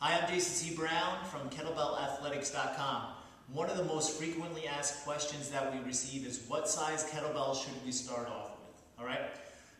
Hi, I'm Jason C. Brown from KettlebellAthletics.com. One of the most frequently asked questions that we receive is what size kettlebell should we start off with? All right?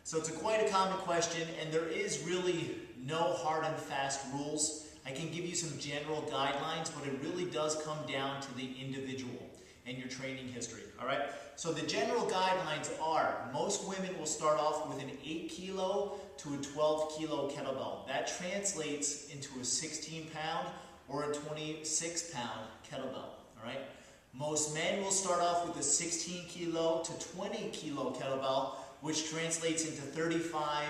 So it's quite a common question, and there is really no hard and fast rules. I can give you some general guidelines, but it really does come down to the individual and your training history. All right? So the general guidelines are most women will start off with an 8 kilo to a 12 kilo kettlebell. That translates into a 16 pound or a 26 pound kettlebell. All right? Most men will start off with a 16 kilo to 20 kilo kettlebell, which translates into 35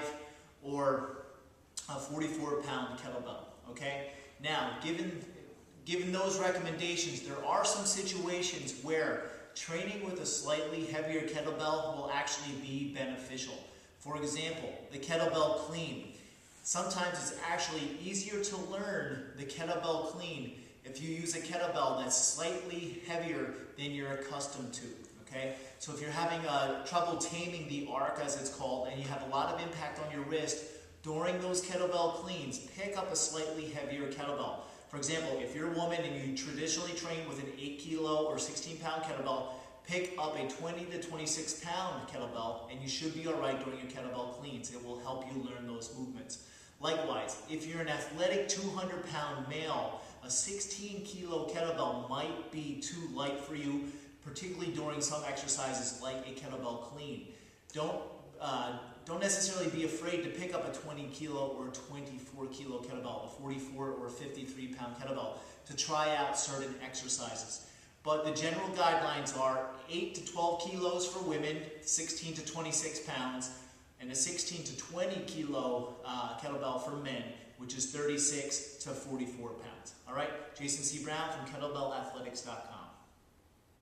or a 44 pound kettlebell. Okay? Now, given those recommendations, there are some situations where training with a slightly heavier kettlebell will actually be beneficial. For example, the kettlebell clean. Sometimes it's actually easier to learn the kettlebell clean if you use a kettlebell that's slightly heavier than you're accustomed to. Okay? So if you're having trouble taming the arc, as it's called, and you have a lot of impact on your wrist during those kettlebell cleans, pick up a slightly heavier kettlebell. For example, if you're a woman and you traditionally train with an 8 kilo or 16 pound kettlebell, pick up a 20 to 26 pound kettlebell and you should be alright during your kettlebell cleans. It will help you learn those movements. Likewise, if you're an athletic 200 pound male, a 16 kilo kettlebell might be too light for you, particularly during some exercises like a kettlebell clean. Don't necessarily be afraid to pick up a 20 kilo or 24 kilo kettlebell, a 44 or 53 pound kettlebell to try out certain exercises. But the general guidelines are 8 to 12 kilos for women, 16 to 26 pounds, and a 16 to 20 kilo kettlebell for men, which is 36 to 44 pounds. All right, Jason C. Brown from KettlebellAthletics.com.